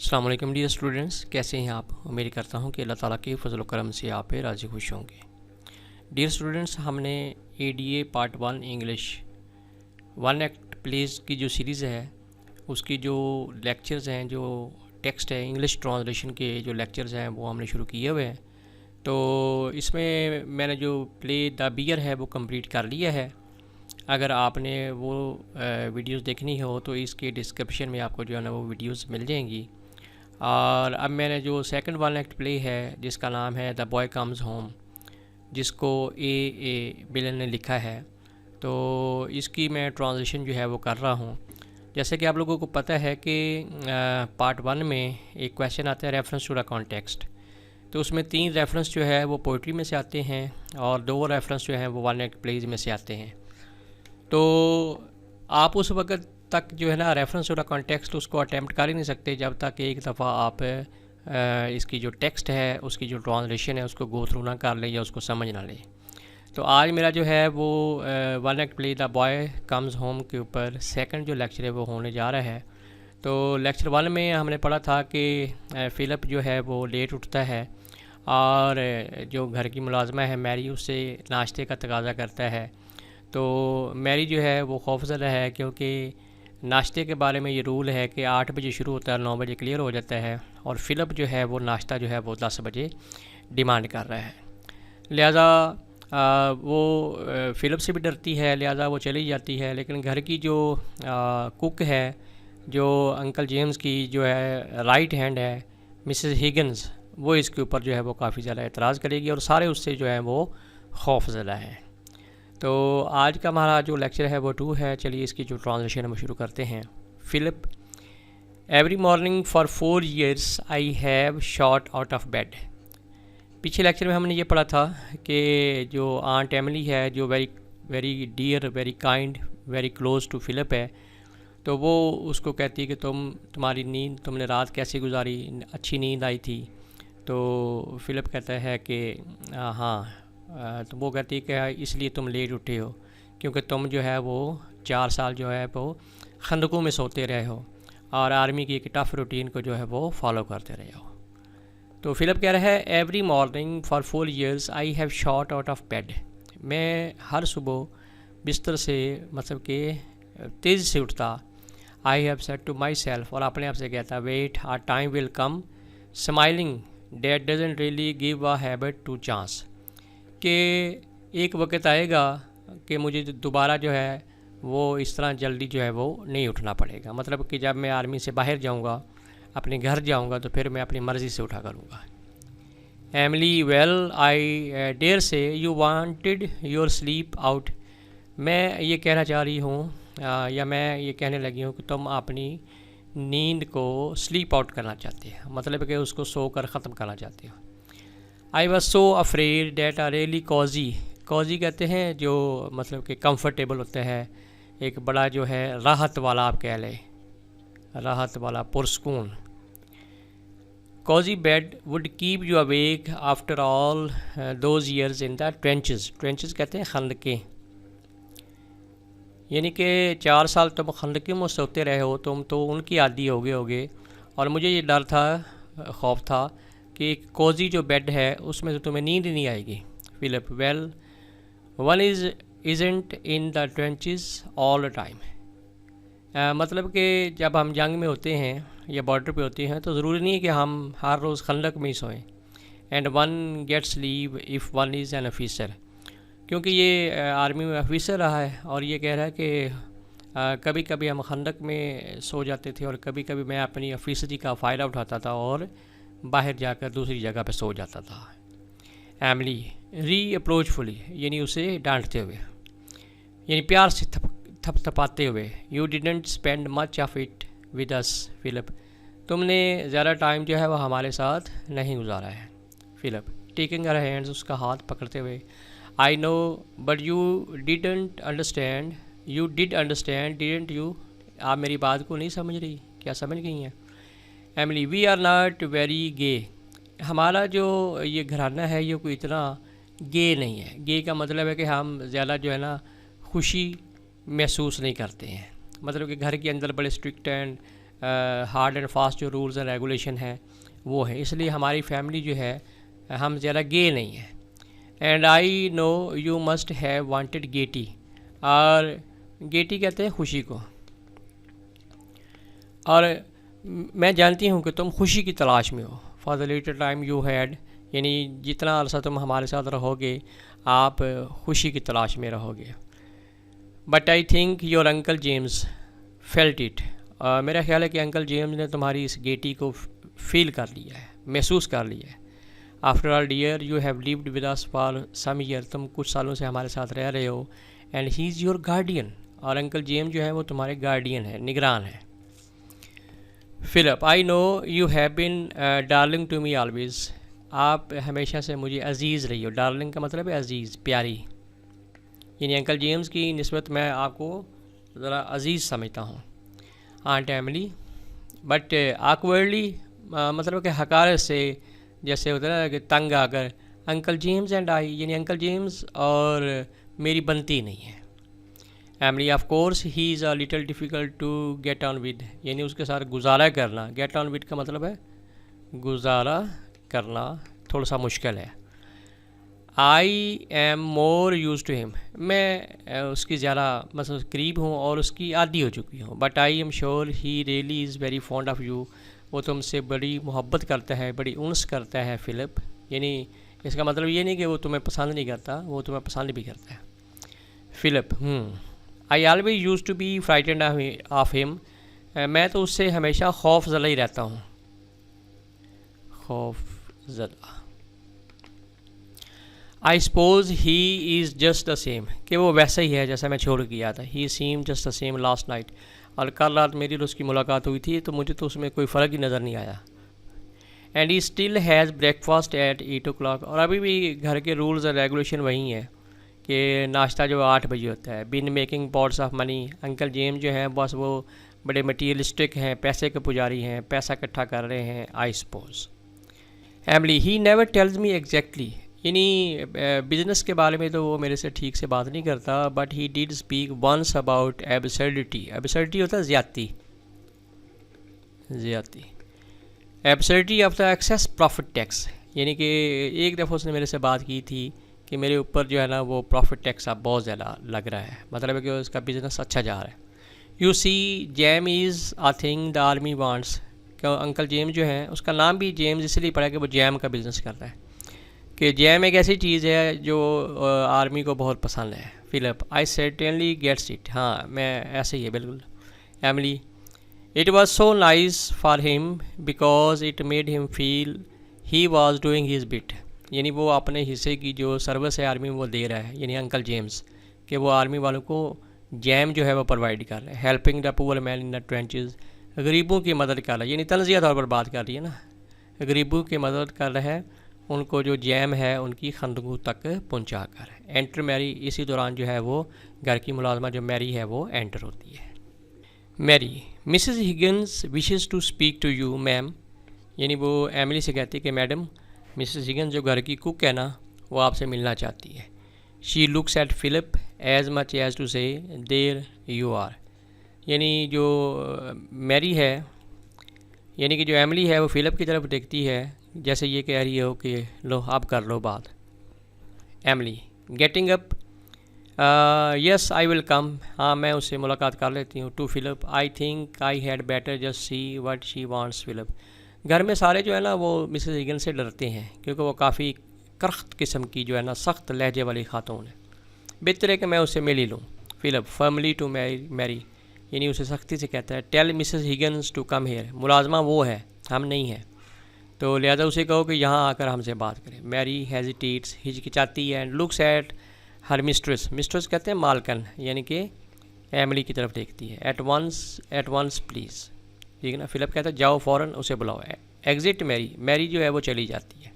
अस्सलाम वालेकुम dear students, कैसे हैं आप। उम्मीद करता हूं कि अल्लाह ताला के फजल करम से आप पे राज़ी खुश होंगे। डियर स्टूडेंट्स, हमने ADA part 1 English one act place की जो सीरीज़ है उसकी जो लेक्चर्स हैं, जो टेक्स्ट है इंग्लिश ट्रांसलेशन के जो लेक्चर्स हैं वो हमने शुरू किए हुए हैं। तो इसमें मैंने जो प्ले द बियर है वो कंप्लीट कर लिया है। अगर आपने वो वीडियोस देखनी हो तो इसके डिस्क्रिप्शन में आपको जो है ना वो वीडियोस मिल जाएंगी। और अब मैंने जो सेकंड वन एक्ट प्ले है जिसका नाम है द बॉय कम्स होम, जिसको ए बिलन ने लिखा है, तो इसकी मैं ट्रांसलेशन जो है वो कर रहा हूँ। जैसे कि आप लोगों को पता है कि पार्ट 1 में एक क्वेश्चन आता है रेफरेंस टू द कॉन्टेक्स्ट, तो उसमें 3 रेफरेंस जो है वो पोइट्री में से आते हैं और 2 रेफरेंस जो हैं वो वन एक्ट प्लेज में से आते हैं। तो आप उस वक्त तक जो है ना रेफरेंस टू द कॉन्टेक्स्ट उसको अटैम्प्ट कर ही नहीं सकते जब तक एक दफ़ा आप इसकी जो टेक्स्ट है उसकी जो ट्रांसलेशन है उसको गो थ्रू ना कर लें या उसको समझ ना लें। तो आज मेरा जो है वो one act play the boy comes home के ऊपर सेकंड जो लेक्चर है वो होने जा रहा है। तो लेक्चर 1 में हमने पढ़ा था कि फ़िलिप जो है वो लेट उठता है और जो घर की मुलाजमा है मैरी उससे नाश्ते का तकाजा करता है। तो मैरी जो है वो खौफज़दा है क्योंकि नाश्ते के बारे में ये रूल है कि 8 बजे शुरू होता है, 9 बजे क्लियर हो जाता है, और फ़िलिप जो है वो नाश्ता जो है वो 10 बजे डिमांड कर रहा है। लिहाजा वो फ़िलिप से भी डरती है, लिहाजा वो चली जाती है। लेकिन घर की जो कुक है, जो अंकल जेम्स की जो है राइट हैंड है मिसेस हिगन्स, वो इसके ऊपर जो है वो काफ़ी ज़्यादा एतराज़ करेगी और सारे उससे जो है वो खौफज़दा हैं। तो आज का हमारा जो लेक्चर है वो 2 है। चलिए इसकी जो ट्रांसलेशन हम शुरू करते हैं। Philip, every morning for 4 years I have shot out of bed. पिछले लेक्चर में हमने ये पढ़ा था कि जो आंट एमिली है, जो very very dear, very kind, very close to Philip है, तो वो उसको कहती है कि तुम्हारी नींद, तुमने रात कैसे गुजारी, अच्छी नींद आई थी। तो फ़िलिप कहता है कि हाँ। तो वो कहती है कि इसलिए तुम लेट उठे हो क्योंकि तुम जो है वो 4 साल जो है वो खंदकों में सोते रहे हो और आर्मी की एक टफ़ रूटीन को जो है वो फॉलो करते रहे हो। तो फ़िलिप कह रहा है every morning for 4 years I have shot out of bed. मैं हर सुबह बिस्तर से मतलब कि तेज़ से उठता। I have said to myself, और अपने आप से कहता wait our time will come smiling that doesn't really give a habit to chance, कि एक वक्त आएगा कि मुझे दोबारा जो है वो इस तरह जल्दी जो है वो नहीं उठना पड़ेगा। मतलब कि जब मैं आर्मी से बाहर जाऊंगा, अपने घर जाऊंगा, तो फिर मैं अपनी मर्ज़ी से उठा करूँगा। Emily, well I dare say you wanted your sleep out. मैं ये कहना चाह रही हूँ या मैं ये कहने लगी हूँ कि तुम अपनी नींद को स्लीप आउट करना चाहते हो, मतलब कि उसको सोकर ख़त्म करना चाहते हो। I was so afraid that are really cosy. Cosy कहते हैं जो मतलब कि कंफर्टेबल होता है, एक बड़ा जो है राहत वाला, आप कह लें राहत वाला, पुरस्कून। Cosy bed would keep you awake after all those years in the trenches. Trenches कहते हैं खंदकें, यानी कि 4 साल तुम खंदकों में सोते रहे हो, तुम तो उनकी आदी हो गए होगे। और मुझे ये डर था, खौफ था कि कोजी जो बेड है उसमें तो तुम्हें नींद नहीं आएगी। Philip, well one isn't in the trenches all the time. मतलब कि जब हम जंग में होते हैं या बॉर्डर पे होते हैं तो ज़रूरी नहीं है कि हम हर रोज़ खंदक में ही सोएं। And one gets leave if one is an officer, क्योंकि ये आर्मी में ऑफिसर रहा है और ये कह रहा है कि कभी कभी हम खंदक में सो जाते थे और कभी कभी मैं अपनी ऑफिसरी का फ़ायदा उठाता था और बाहर जाकर दूसरी जगह पर सो जाता था। एमिली, री अप्रोचफुली, यानी उसे डांटते हुए, यानी प्यार से थपथपाते हुए। You didn't spend much of it with us Philip. तुमने ज़्यादा टाइम जो है वो हमारे साथ नहीं गुजारा है। फ़िलिप, टेकिंग हर हैंड्स, उसका हाथ पकड़ते हुए। I know but you didn't understand, you did understand didn't you. आप मेरी बात को नहीं समझ रही, क्या समझ गई हैं? Emily, we are not very gay. हमारा जो ये घराना है ये कोई इतना गे नहीं है। गे का मतलब है कि हम ज़्यादा जो है ना खुशी महसूस नहीं करते हैं। मतलब कि घर के अंदर बड़े strict and hard and fast जो रूल्स एंड रेगुलेशन है वो है, इसलिए हमारी फैमिली जो है हम ज़्यादा गे नहीं है। And I know you must have wanted Getty, और गेटी कहते हैं खुशी को, और मैं जानती हूँ कि तुम खुशी की तलाश में हो। For the little time you had, यानी जितना अरसा तुम हमारे साथ रहोगे आप खुशी की तलाश में रहोगे। But I think your uncle James felt it, मेरा ख्याल है कि अंकल जेम्स ने तुम्हारी इस गेटी को फील कर लिया है, महसूस कर लिया है। After all dear you have lived with us for some year, तुम कुछ सालों से हमारे साथ रह रहे हो। And he is your guardian, और अंकल जेम्स जो है वो तुम्हारे गार्डियन है, निगरान है। Philip, I know you have been darling to me always, आप हमेशा से मुझे अजीज़ रही हो। डार्लिंग का मतलब है अजीज़, प्यारी, यानी अंकल जेम्स की निस्बत मैं आपको ज़रा अजीज़ समझता हूँ। आंट एमिली, बट awkwardly, मतलब कि हकारत से, जैसे होता है ना कि तंग आकर, अंकल जेम्स एंड आई, यानी अंकल जेम्स और मेरी बनती नहीं है। Emily, of course he is a little difficult to get on with, यानी उसके साथ गुजारा करना, गेट ऑन विद का मतलब है गुजारा करना थोड़ा सा मुश्किल है। I am more used to him, मैं उसकी ज़्यादा मतलब करीब हूँ और उसकी आदी हो चुकी हूँ। But I am sure he really is very fond of you, वो तुमसे बड़ी मोहब्बत करता है, बड़ी उन्स करता है फिलिप, यानी इसका मतलब ये नहीं कि वो तुम्हें पसंद नहीं करता, वो तुम्हें पसंद भी करता है। Philip, I always used to be frightened of him, मैं तो उससे हमेशा खौफ ज़दा ही रहता हूँ, खौफ ज़दा। I suppose he is just the same, कि वो वैसा ही है जैसा मैं छोड़ गया था। He seem just the same last night, और कल रात मेरी और उसकी मुलाकात हुई थी तो मुझे तो उसमें कोई फ़र्क ही नज़र नहीं आया। And he still has breakfast at 8 o'clock, और अभी भी घर के रूल्स और रेगुलेशन वही हैं कि नाश्ता जो 8 बजे होता है। Been making pots of money, uncle James जो हैं बस वो बड़े मटीरियलिस्टिक हैं, पैसे के पुजारी हैं, पैसा इकट्ठा कर रहे हैं। I suppose. Emily, he never tells me exactly, यानी बिज़नेस के बारे में तो वो मेरे से ठीक से बात नहीं करता। But he did speak once about absurdity, absurdity होता है ज़्यादती, ज़्यादती, absurdity of the excess profit tax, यानी कि एक दफ़ा उसने मेरे से बात की थी कि मेरे ऊपर जो है ना वो प्रॉफिट टैक्स अब बहुत ज़्यादा लग रहा है, मतलब है कि उसका बिज़नेस अच्छा जा रहा है। You see jam is a thing the army wants, क्यों अंकल जेम्स जो है उसका नाम भी जेम्स इसलिए पड़ा कि वो जैम का बिज़नेस करता है, कि जैम एक ऐसी चीज़ है जो आर्मी को बहुत पसंद है। Philip, I certainly gets it, हाँ मैं ऐसे ही है बिल्कुल। Emily, it was so nice for him because it made him feel he was doing his bit, यानी वो अपने हिस्से की जो सर्विस है आर्मी में वो दे रहा है, यानी अंकल जेम्स, कि वो आर्मी वालों को जैम जो है वो प्रोवाइड कर रहा है। Helping the poor man in the trenches, गरीबों की मदद कर रहा है, यानी तंज़िया तौर पर बात कर रही है ना, गरीबों की मदद कर रहा है, उनको जो जैम है उनकी खंदकों तक पहुंचा कर। एंटर मैरी, इसी दौरान जो है वो घर की मुलाजमा जो मैरी है वो एंटर होती है। Mary, Mrs Higgins wishes to speak to you ma'am, यानी वो एमिली से कहती है कि मैडम मिसेस हिगिंस जो घर की कुक है ना वो आपसे मिलना चाहती है। She looks at Philip as much as to say there you are, यानी जो मैरी है, यानी कि जो एमिली है वो फिलिप की तरफ देखती है जैसे ये कह रही हो कि लो आप कर लो बात। Emily, getting up, yes I will come, हाँ मैं उससे मुलाकात कर लेती हूँ। To Philip, I think I had better just see what she wants. Philip, घर में सारे जो है ना वो मिसेस हिगन से डरते हैं क्योंकि वो काफ़ी करख्त किस्म की जो है ना सख्त लहजे वाली खातून है, बेहतर है कि मैं उससे मिल ही लूँ। फिलिप, फर्मली टू मैरी, यानी उसे सख्ती से कहता है tell Mrs Higgins to come here, मुलाजमा वो है हम नहीं हैं, तो लिहाजा उसे कहो कि यहाँ आकर हमसे बात करें। मैरी हेजिटेट्स, हिचकिचाती है, and looks at her mistress, mistress कहते हैं मालकन, यानी कि एमिली की तरफ देखती है। एट वंस प्लीज़, ठीक है ना। फिलिप कहता है जाओ फ़ौरन उसे बुलाओ। एग्जिट मैरी, मैरी जो है वो चली जाती है।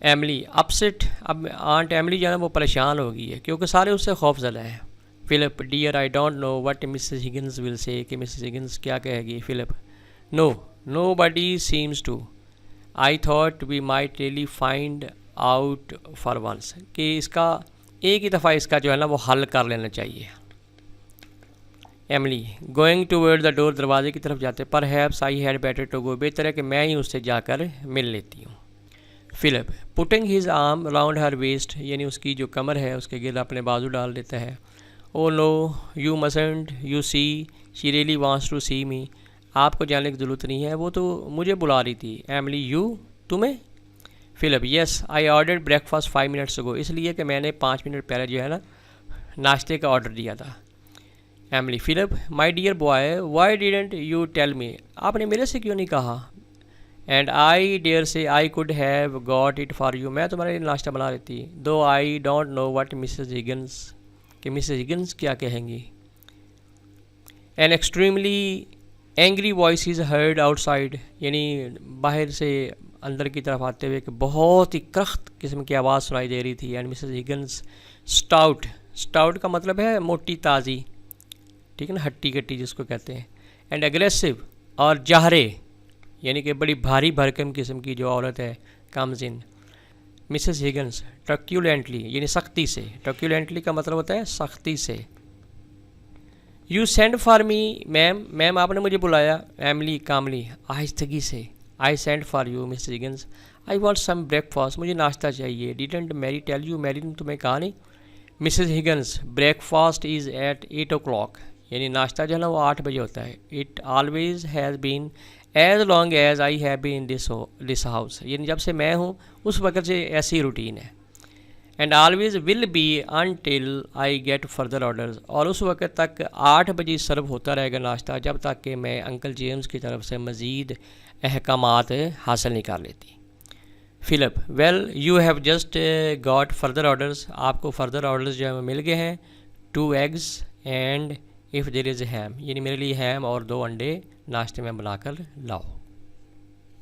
एमिली अपसेट, अब आंट एमिली जो है ना वो परेशान हो गई है क्योंकि सारे उससे खौफ ज़दा है। Philip, dear I don't know what Mrs Higgins will say, कि मिसेस हिगिंस क्या कहेगी। Philip, nobody seems to, I thought we might really find out for once, कि इसका एक ही दफ़ा इसका जो है ना वो हल कर लेना चाहिए। Emily going toward the door, दरवाजे की तरफ जाते, पर perhaps I had better to go, बेहतर है कि मैं ही उससे जाकर मिल लेती हूँ। Philip putting his arm around her waist, यानी उसकी जो कमर है उसके गिर्द अपने बाजू डाल देता है। Oh no you mustn't you see she really wants to see me, आपको जानने की ज़रूरत नहीं है, वो तो मुझे बुला रही थी। एमली यू, तुम्हें? Philip yes I order breakfast 5 minutes ago, इसलिए कि मैंने 5 मिनट पहले जो है ना नाश्ते का ऑर्डर दिया था। Emily Philip my dear boy why didn't you tell me, आपने मेरे से क्यों नहीं कहा? And I dare say I could have got it for you, मैं तुम्हारे लिए नाश्ता बना लेती, though I don't know what Mrs Higgins, कि मिसेज हिगन्स क्या कहेंगी। An extremely angry voice is heard outside, यानी बाहर से अंदर की तरफ आते हुए कि बहुत ही कख्त किस्म की आवाज़ सुनाई दे रही थी। एंड मिसेज हिगन्स स्टाउट, स्टाउट का मतलब है मोटी ताज़ी, ठीक है ना, हट्टी कट्टी जिसको कहते हैं। एंड एग्रेसिव और जाहरे, यानी कि बड़ी भारी भरकम किस्म की जो औरत है, कम्स इन। मिसेस हिगन्स टर्क्यूलेंटली, यानी सख्ती से, टर्क्यूलेंटली का मतलब होता है सख्ती से। You send for me ma'am, ma'am आपने मुझे बुलाया। एमली कामली आहिस्तगी से, I send for you Mrs Higgins, I want some breakfast, मुझे नाश्ता चाहिए। Didn't Mary tell you, Mary ने तुम्हें कहा नहीं? Mrs Higgins breakfast is at 8 o'clock, यानी नाश्ता जो है ना वो 8 बजे होता है। It always has been as long as I have been in this house, यानी जब से मैं हूँ उस वक्त से ऐसी रूटीन है। And always will be until I get further orders, और उस वक्त तक 8 बजे सर्व होता रहेगा नाश्ता जब तक कि मैं अंकल जेम्स की तरफ से मज़ीद अहकामात हासिल नहीं कर लेती। Philip well you have just got further orders, आपको फर्दर ऑर्डर्स जो है मिल गए हैं। 2 eggs and if there is ham, यानी मेरे लिए हैम और 2 अंडे नाश्ते में बनाकर लाओ।